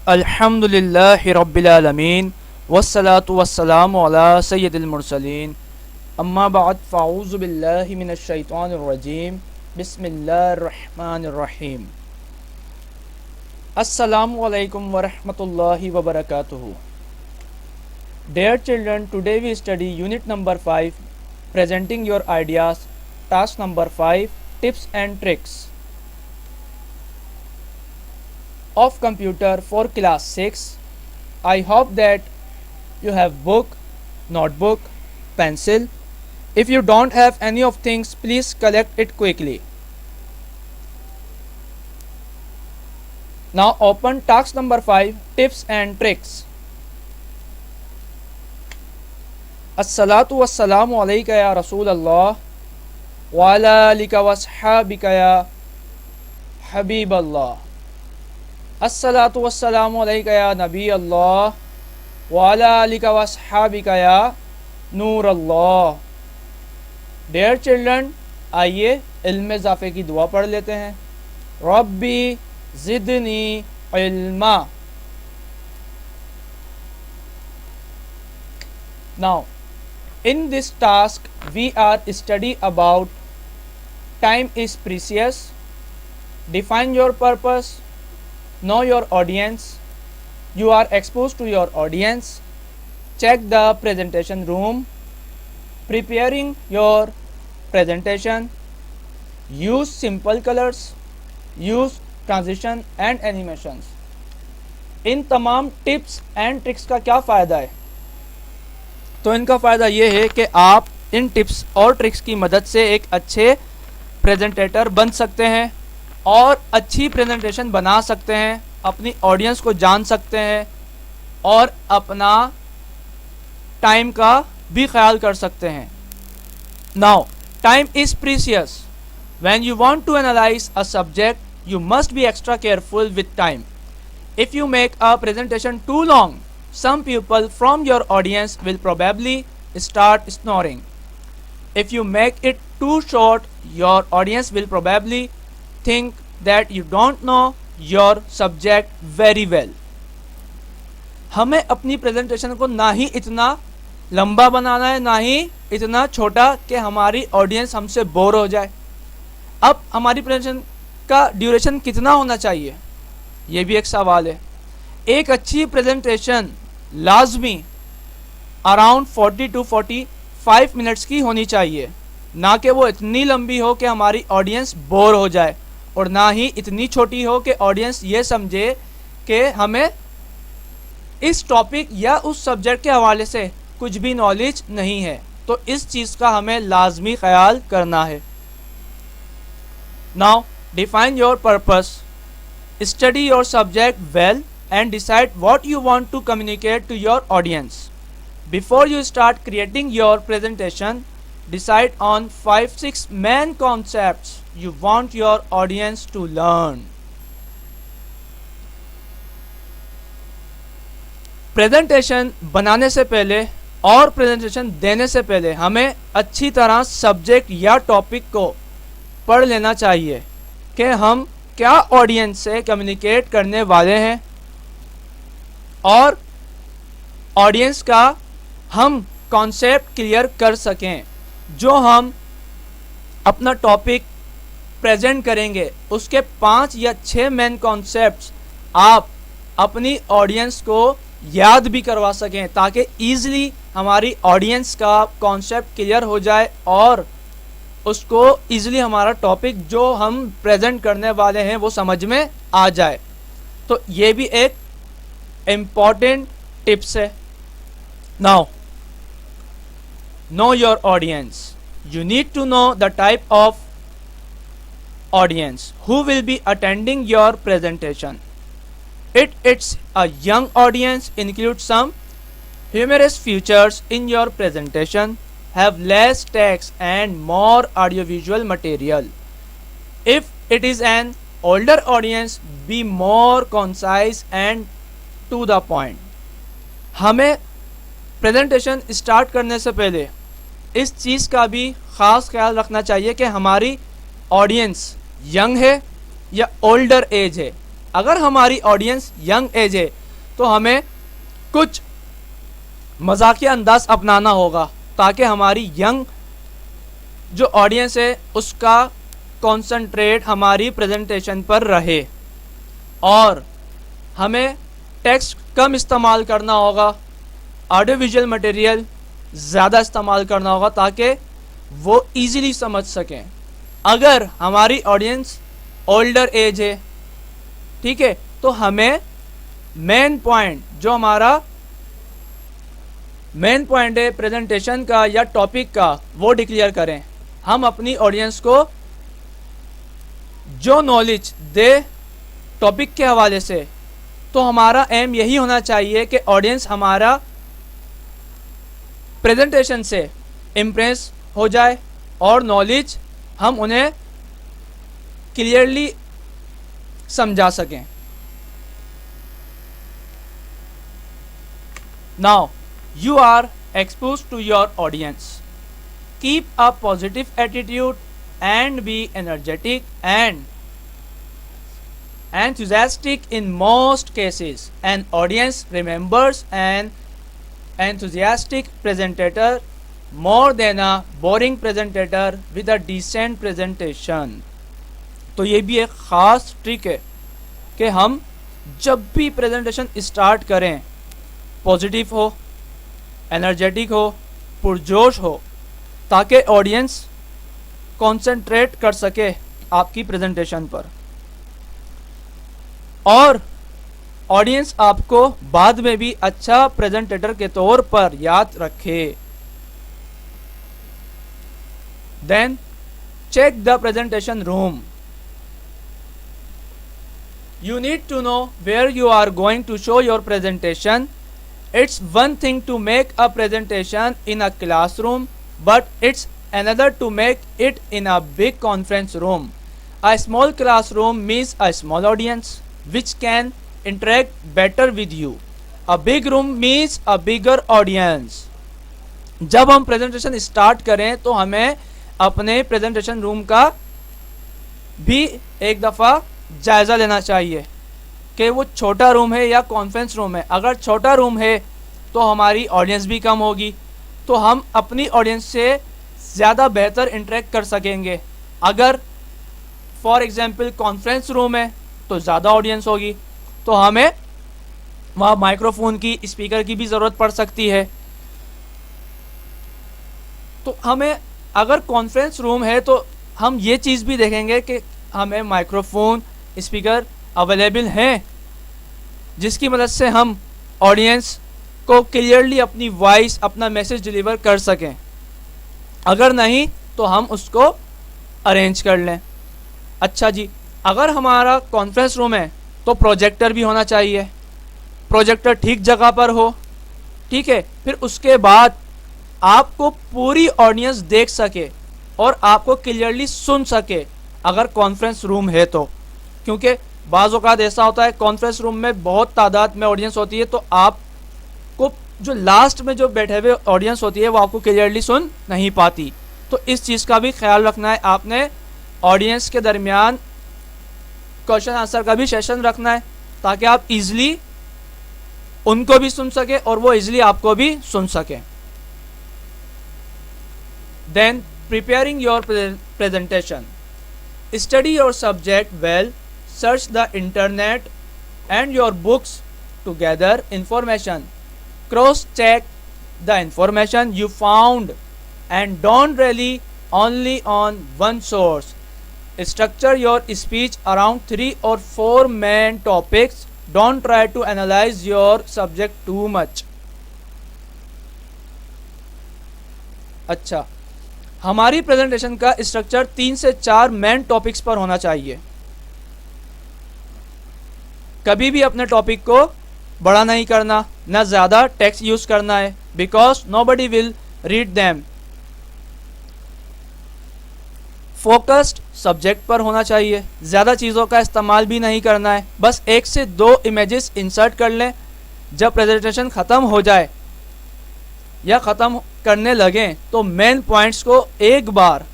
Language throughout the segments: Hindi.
अल्हम्दुलिल्लाहि रब्बिल आलमीन वस्सलातु वस्सलामु अला सय्यिदिल मुरसलीन अम्मा बाद फ़अऊज़ु बिल्लाहि मिनश शैतानिर रजीम बिस्मिल्लाहिर रहमानिर रहीम। अस्सलामु अलैकुम व रहमतुल्लाहि व बरकातुहू। Dear children, today we study unit number 5, presenting your ideas, task number 5, tips and tricks of computer for class 6. I hope that you have book, notebook, pencil. If you don't have any of things, please collect it quickly. Now open task number 5, tips and tricks. अस्सलातु वस्सलामु अलैका या रसूल अल्लाह व अला आलिका व अस्हाबिका या हबीब अल्लाह। अस्सलातु वस्सलामु अलैका या नबी अल्लाह व अला आलिका व अस्हाबिका या नूर अल्लाह। डियर चिल्ड्रन, आइए इल्म इज़ाफ़े की दुआ पढ़ लेते हैं। रब्बी ज़िदनी इल्मा। Now, in this task we are study about time is precious, define your purpose, know your audience, you are exposed to your audience, check the presentation room, preparing your presentation, use simple colors, use transition and animations। इन तमाम टिप्स एंड ट्रिक्स का क्या फ़ायदा है? तो इनका फ़ायदा ये है कि आप इन टिप्स और ट्रिक्स की मदद से एक अच्छे प्रेजेंटेटर बन सकते हैं और अच्छी प्रेजेंटेशन बना सकते हैं, अपनी ऑडियंस को जान सकते हैं और अपना टाइम का भी ख्याल कर सकते हैं। Now time is precious. When you want to analyse a subject you must be extra careful with time. If you make a presentation too long, some people from your audience will probably start snoring. If you make it too short, your audience will probably think that you don't know your subject very well. हमें अपनी प्रेजेंटेशन को ना ही इतना लंबा बनाना है ना ही इतना छोटा कि हमारी ऑडियंस हमसे बोर हो जाए। अब हमारी प्रेजेंटेशन का ड्यूरेशन कितना होना चाहिए, ये भी एक सवाल है। एक अच्छी प्रेजेंटेशन लाजमी अराउंड 40 to 45 मिनट्स की होनी चाहिए, ना कि वो इतनी लंबी हो कि हमारी ऑडियंस बोर हो जाए और ना ही इतनी छोटी हो कि ऑडियंस ये समझे कि हमें इस टॉपिक या उस सब्जेक्ट के हवाले से कुछ भी नॉलेज नहीं है। तो इस चीज़ का हमें लाजमी ख्याल करना है। Now define your purpose, study your subject well and decide what you want to communicate to your audience. Before you start creating your presentation, decide on 5-6 main concepts you want your audience to learn. Presentation बनाने से पहले और प्रेजेंटेशन देने से पहले हमें अच्छी तरह सब्जेक्ट या टॉपिक को पढ़ लेना चाहिए कि हम क्या ऑडियंस से कम्युनिकेट करने वाले हैं और ऑडियंस का हम कॉन्सेप्ट क्लियर कर सकें। जो हम अपना टॉपिक प्रेजेंट करेंगे उसके 5 या 6 मेन कॉन्सेप्ट्स आप अपनी ऑडियंस को याद भी करवा सकें ताकि ईज़िली हमारी ऑडियंस का कॉन्सेप्ट क्लियर हो जाए और उसको ईज़िली हमारा टॉपिक जो हम प्रेजेंट करने वाले हैं वो समझ में आ जाए। तो ये भी एक important tips है। Now, know your audience. You need to know the type of audience who will be attending your presentation. It's a young audience. Include some humorous features in your presentation. Have less text and more audiovisual material. If it is an older audience, be more concise and to the point. हमें प्रेजेंटेशन स्टार्ट करने से पहले इस चीज़ का भी ख़ास ख्याल रखना चाहिए कि हमारी ऑडियंस यंग है या ओल्डर एज है। अगर हमारी ऑडियंस यंग एज है तो हमें कुछ मजाकिया अंदाज अपनाना होगा ताकि हमारी यंग जो ऑडियंस है उसका कंसंट्रेट हमारी प्रेजेंटेशन पर रहे। और हमें टेक्स्ट कम इस्तेमाल करना होगा, ऑडियो विजुअल मटेरियल ज़्यादा इस्तेमाल करना होगा ताकि वो इजीली समझ सकें। अगर हमारी ऑडियंस ओल्डर एज है, ठीक है, तो हमें मेन पॉइंट जो हमारा मेन पॉइंट है प्रेजेंटेशन का या टॉपिक का वो डिक्लेयर करें। हम अपनी ऑडियंस को जो नॉलेज दे टॉपिक के हवाले से, तो हमारा एम यही होना चाहिए कि ऑडियंस हमारा प्रेजेंटेशन से इम्प्रेस हो जाए और नॉलेज हम उन्हें क्लियरली समझा सकें। Now you are exposed to your audience. Keep a positive attitude and be energetic and enthusiastic in most cases. An audience remembers an enthusiastic presenter more than a boring presenter with a decent presentation. तो ये भी एक ख़ास ट्रिक है कि हम जब भी प्रेजेंटेशन स्टार्ट करें पॉजिटिव हो, एनर्जेटिक हो, पुरजोश हो, ताकि ऑडियंस कंसंट्रेट कर सके आपकी प्रेजेंटेशन पर और ऑडियंस आपको बाद में भी अच्छा प्रेजेंटेटर के तौर पर याद रखे। Then check the presentation room. You need to know where you are going to show your presentation. It's one thing to make a presentation in a classroom, but it's another to make it in a big conference room. A small classroom means a small audience which can interact better with you. A big room means a bigger audience. जब हम प्रेजेंटेशन स्टार्ट करें तो हमें अपने प्रेजेंटेशन रूम का भी एक दफ़ा जायज़ा लेना चाहिए कि वो छोटा रूम है या कॉन्फ्रेंस रूम है। अगर छोटा रूम है तो हमारी ऑडियंस भी कम होगी, तो हम अपनी ऑडियंस से ज़्यादा बेहतर इंटरेक्ट कर सकेंगे। अगर फॉर एग्जांपल कॉन्फ्रेंस रूम है तो ज़्यादा ऑडियंस होगी, तो हमें वहाँ माइक्रोफोन की, स्पीकर की भी ज़रूरत पड़ सकती है। तो हमें अगर कॉन्फ्रेंस रूम है तो हम ये चीज़ भी देखेंगे कि हमें माइक्रोफोन, स्पीकर अवेलेबल हैं जिसकी मदद से हम ऑडियंस को क्लियरली अपनी वॉइस, अपना मैसेज डिलीवर कर सकें। अगर नहीं तो हम उसको अरेंज कर लें। अच्छा जी, अगर हमारा कॉन्फ्रेंस रूम है तो प्रोजेक्टर भी होना चाहिए, प्रोजेक्टर ठीक जगह पर हो, ठीक है। फिर उसके बाद आपको पूरी ऑडियंस देख सके और आपको क्लियरली सुन सके अगर कॉन्फ्रेंस रूम है तो, क्योंकि बाज़ औक़ात ऐसा होता है कॉन्फ्रेंस रूम में बहुत तादाद में ऑडियंस होती है तो आपको जो लास्ट में जो बैठे हुए ऑडियंस होती है वो आपको क्लियरली सुन नहीं पाती। तो इस चीज़ का भी ख्याल रखना है आपने। ऑडियंस के दरमियान क्वेश्चन आंसर का भी सेशन रखना है ताकि आप इजीली उनको भी सुन सके और वो इजीली आपको भी सुन सके। Then preparing your presentation. Study your subject well, search the internet and your books to gather information. Cross-check the information you found and don't rely only on one source. Structure your speech around 3 or 4 main topics. Don't try to analyze your subject too much. अच्छा, हमारी प्रेजेंटेशन का स्ट्रक्चर 3 से 4 मेन टॉपिक्स पर होना चाहिए। कभी भी अपने टॉपिक को बड़ा नहीं करना, ना ज़्यादा टेक्स्ट यूज़ करना है, because nobody will read them. Focused subject पर होना चाहिए, ज़्यादा चीज़ों का इस्तेमाल भी नहीं करना है, बस 1 से 2 इमेजेस इंसर्ट कर लें। जब प्रेजेंटेशन ख़त्म हो जाए या ख़त्म करने लगें तो मेन पॉइंट्स को एक बार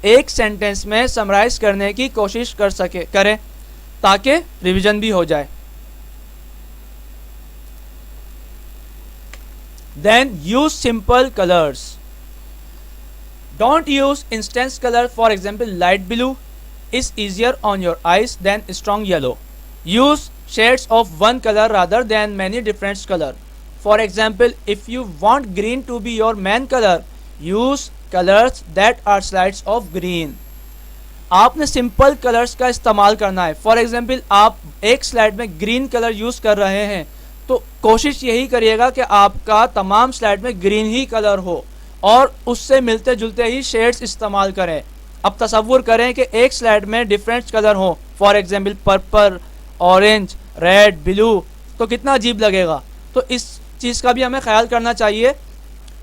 एक सेंटेंस में समराइज़ करने की कोशिश करें। ताकि रिवीजन भी हो जाए। Then use simple colors. Don't use instance color. For example, light blue is easier on your eyes than strong yellow. Use shades of one color rather than many different color. For example, if you want green to be your main color, use colors that are shades of green. आपने सिंपल कलर्स का इस्तेमाल करना है। फॉर एग्जाम्पल, आप एक स्लाइड में ग्रीन कलर यूज़ कर रहे हैं तो कोशिश यही करिएगा कि आपका तमाम स्लाइड में ग्रीन ही कलर हो और उससे मिलते जुलते ही शेड्स इस्तेमाल करें। अब तसव्वुर करें कि एक स्लाइड में डिफरेंट कलर हो, for example purple, orange, red, blue, तो कितना अजीब लगेगा। तो इस चीज़ का भी हमें ख्याल करना चाहिए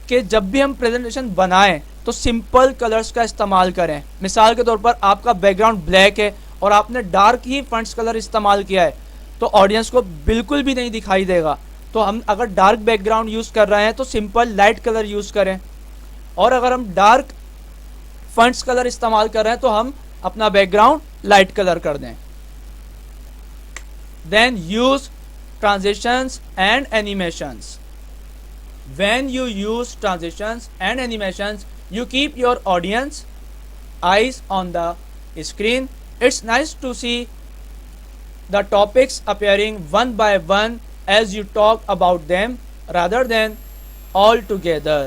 कि जब भी हम प्रेजेंटेशन बनाएं तो सिंपल कलर्स का इस्तेमाल करें। मिसाल के तौर पर आपका बैकग्राउंड ब्लैक है और आपने डार्क ही फॉन्ट्स कलर इस्तेमाल किया है तो ऑडियंस को बिल्कुल भी नहीं दिखाई देगा। तो हम अगर डार्क बैकग्राउंड यूज़ कर रहे हैं तो सिंपल लाइट कलर यूज़ करें, और अगर हम डार्क फॉन्ट्स कलर इस्तेमाल कर रहे हैं तो हम अपना बैकग्राउंड लाइट कलर कर दें। Then use transitions and animations. When you use transitions and animations, you keep your audience eyes on the screen. It's nice to see the topics appearing one by one as you talk about them rather than all together.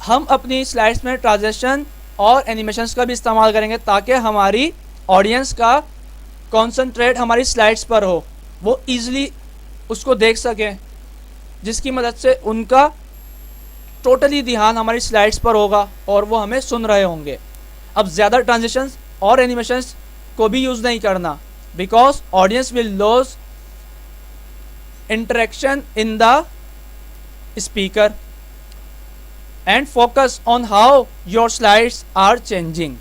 हम अपनी स्लाइड्स में ट्रांजिशन और एनिमेशंस का भी इस्तेमाल करेंगे ताकि हमारी ऑडियंस का कॉन्सेंट्रेट हमारी स्लाइड्स पर हो, वो ईज़िली उसको देख सकें, जिसकी मदद से उनका टोटली ध्यान हमारी स्लाइड्स पर होगा और वो हमें सुन रहे होंगे। अब ज़्यादा ट्रांजिशंस और एनिमेशंस को भी यूज़ नहीं करना, because audience will loss interaction in the speaker and focus on how your slides are changing.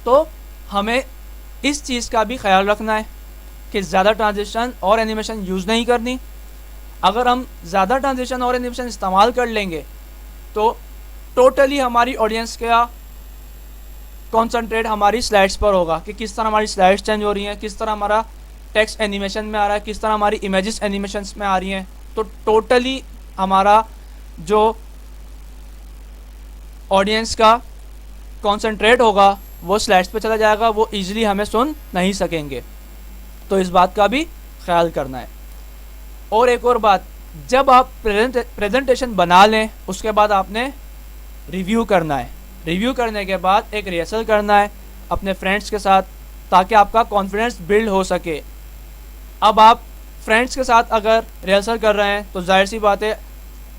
तो हमें इस चीज़ का भी ख्याल रखना है कि ज़्यादा ट्रांजिशन और एनिमेशन यूज़ नहीं करनी। अगर हम ज़्यादा ट्रांजिशन और एनिमेशन इस्तेमाल कर लेंगे तो टोटली हमारी ऑडियंस का कॉन्सेंट्रेट हमारी स्लाइड्स पर होगा कि किस तरह हमारी स्लाइड्स चेंज हो रही हैं, किस तरह हमारा टेक्स्ट एनिमेशन में आ रहा है, किस तरह हमारी इमेजेस एनिमेशंस में आ रही हैं। तो टोटली हमारा जो ऑडियंस का कॉन्सेंट्रेट होगा वो स्लाइड्स पे चला जाएगा, वो ईजिली हमें सुन नहीं सकेंगे। तो इस बात का भी ख्याल करना है। और एक और बात, जब आप प्रेजेंटेशन बना लें उसके बाद आपने रिव्यू करना है। रिव्यू करने के बाद एक रिहर्सल करना है अपने फ्रेंड्स के साथ ताकि आपका कॉन्फिडेंस बिल्ड हो सके। अब आप फ्रेंड्स के साथ अगर रिहर्सल कर रहे हैं तो जाहिर सी बात है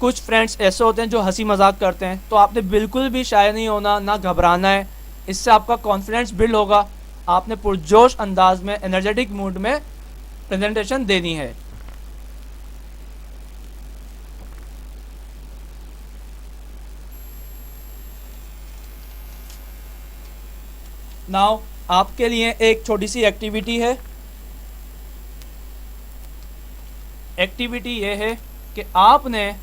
कुछ फ्रेंड्स ऐसे होते हैं जो हंसी मजाक करते हैं, तो आपने बिल्कुल भी शाय नहीं होना, ना घबराना है। इससे आपका कॉन्फिडेंस बिल्ड होगा। आपने पुरजोश अंदाज में, एनर्जेटिक मूड में प्रेजेंटेशन देनी है। नाउ आपके लिए एक छोटी सी एक्टिविटी है। एक्टिविटी ये है कि आपने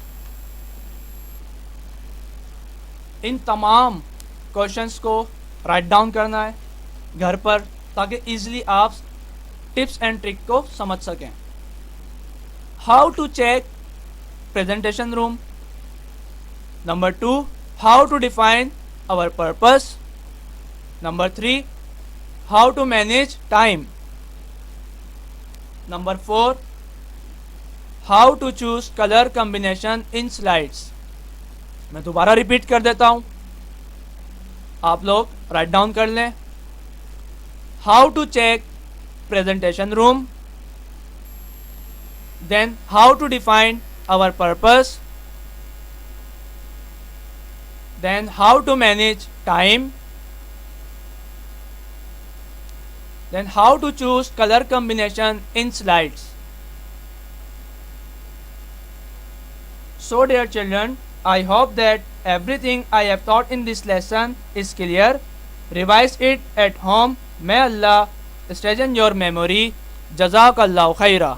इन तमाम क्वेश्चंस को राइट डाउन करना है घर पर ताकि इजीली आप टिप्स एंड ट्रिक को समझ सकें। How to check presentation room. Number 2, how to define our purpose. Number 3, how to manage time. Number 4, how to choose color combination in slides. मैं दोबारा रिपीट कर देता हूँ, आप लोग राइट डाउन कर लें। How to check presentation room, then how to define our purpose, then how to manage time, then how to choose color combination in slides. So dear children, I hope that everything I have taught in this lesson is clear. Revise it at home. May Allah strengthen your memory. Jazakallahu khaira.